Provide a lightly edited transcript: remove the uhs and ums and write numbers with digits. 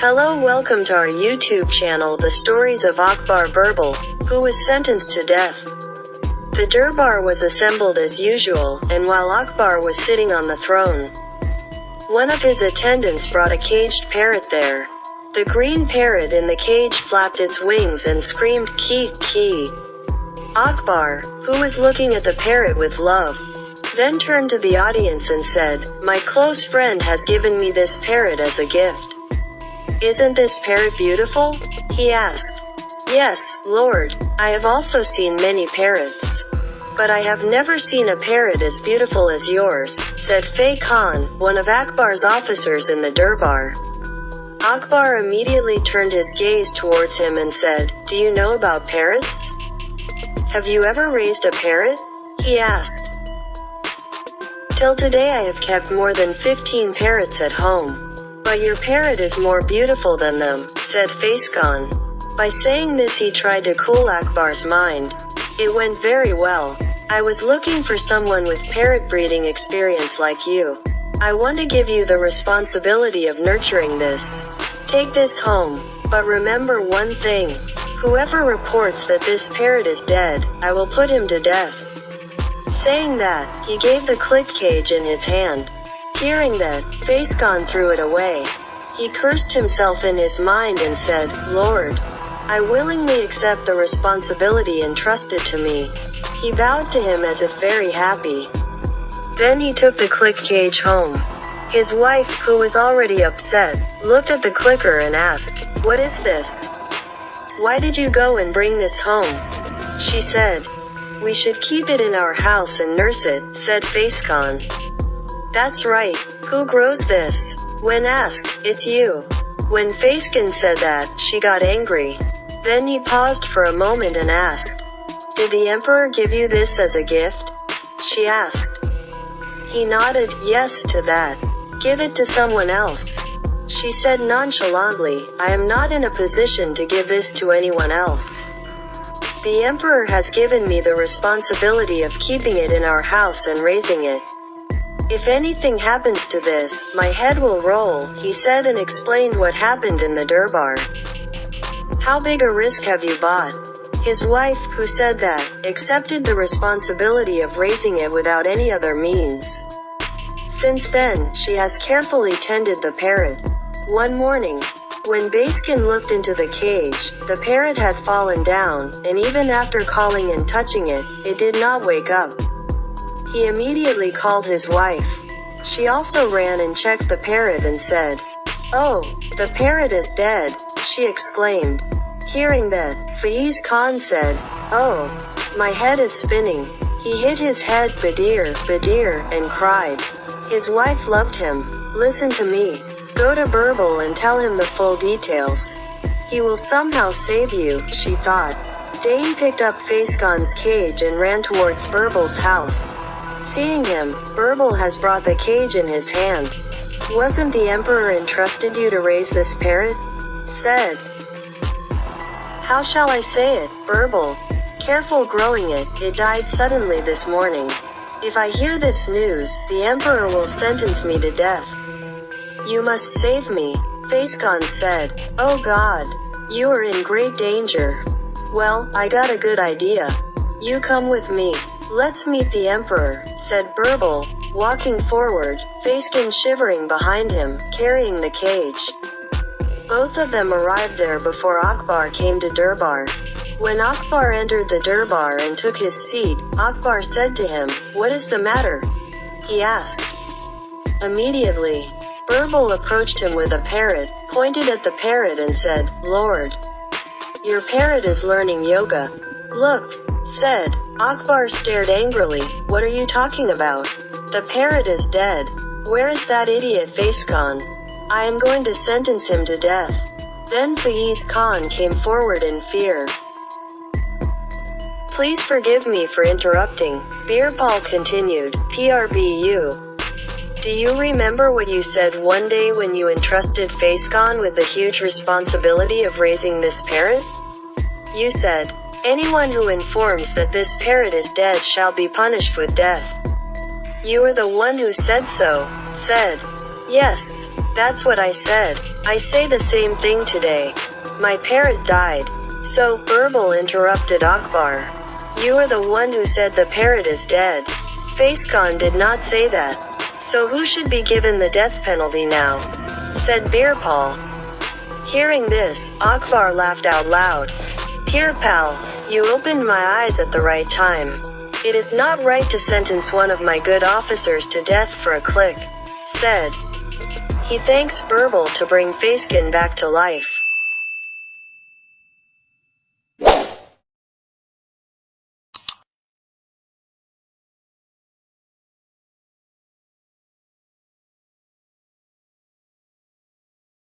Hello, welcome to our YouTube channel, The Stories of Akbar Birbal, who was sentenced to death. The Durbar was assembled as usual, and while Akbar was sitting on the throne, one of his attendants brought a caged parrot there. The green parrot in the cage flapped its wings and screamed, "Ki, ki." Akbar, who was looking at the parrot with love, then turned to the audience and said, "My close friend has given me this parrot as a gift. Isn't this parrot beautiful?" he asked. "Yes, Lord, I have also seen many parrots, but I have never seen a parrot as beautiful as yours," said Fay Khan, one of Akbar's officers in the Durbar. Akbar immediately turned his gaze towards him and said, "Do you know about parrots? Have you ever raised a parrot?" he asked. "Till today I have kept more than 15 parrots at home. But your parrot is more beautiful than them," said Faiskan. By saying this he tried to cool Akbar's mind. "It went very well. I was looking for someone with parrot breeding experience like you. I want to give you the responsibility of nurturing this. Take this home, but remember one thing. Whoever reports that this parrot is dead, I will put him to death." Saying that, he gave the click cage in his hand. Hearing that, Faiskan threw it away. He cursed himself in his mind and said, "Lord, I willingly accept the responsibility entrusted to me." He bowed to him as if very happy. Then he took the click cage home. His wife, who was already upset, looked at the clicker and asked, "What is this? Why did you go and bring this home?" She said, "We should keep it in our house and nurse it," said Faiskan. "That's right. Who grows this?" When asked, "It's you." When Faiskan said that, she got angry. Then he paused for a moment and asked, "Did the emperor give you this as a gift?" she asked. He nodded yes to that. "Give it to someone else." She said nonchalantly, "I am not in a position to give this to anyone else. The emperor has given me the responsibility of keeping it in our house and raising it. If anything happens to this, my head will roll," he said and explained what happened in the Durbar. "How big a risk have you bought?" His wife, who said that, accepted the responsibility of raising it without any other means. Since then, she has carefully tended the parrot. One morning, when Baskin looked into the cage, the parrot had fallen down, and even after calling and touching it, it did not wake up. He immediately called his wife. She also ran and checked the parrot and said, "Oh, the parrot is dead," she exclaimed. Hearing that, Faiz Khan said, "Oh, my head is spinning." He hit his head, "Badir, Badir," and cried. His wife loved him. "Listen to me. Go to Birbal and tell him the full details. He will somehow save you," she thought. Dane picked up Faiskan's cage and ran towards Birbal's house. Seeing him, Birbal has brought the cage in his hand. "Wasn't the emperor entrusted you to raise this parrot?" said. "How shall I say it, Birbal? Careful growing it, it died suddenly this morning. If I hear this news, the emperor will sentence me to death. You must save me," Faiskan said. "Oh God, you are in great danger. Well, I got a good idea. You come with me. Let's meet the emperor," said Birbal, walking forward, Faiskan shivering behind him, carrying the cage. Both of them arrived there before Akbar came to Durbar. When Akbar entered the Durbar and took his seat, Akbar said to him, "What is the matter?" he asked. Immediately, Birbal approached him with a parrot, pointed at the parrot and said, "Lord, your parrot is learning yoga." "Look," said. Akbar stared angrily. "What are you talking about? The parrot is dead. Where is that idiot Faiskan? I am going to sentence him to death." Then Faiz Khan came forward in fear. "Please forgive me for interrupting," Birbal continued. "PRBU. Do you remember what you said one day when you entrusted Faiskan with the huge responsibility of raising this parrot? You said, 'Anyone who informs that this parrot is dead shall be punished with death.' You are the one who said so." Said. "Yes, That's what I said. I say the same thing today. My parrot died. So, Birbal interrupted Akbar. You are the one who said the parrot is dead. Facekan did not say that. So who should be given the death penalty now? Said Birbal. Hearing this, Akbar laughed out loud. Here pal, you opened my eyes at the right time. It is not right to sentence one of my good officers to death for a click, said. He thanks Birbal to bring Facekan back to life.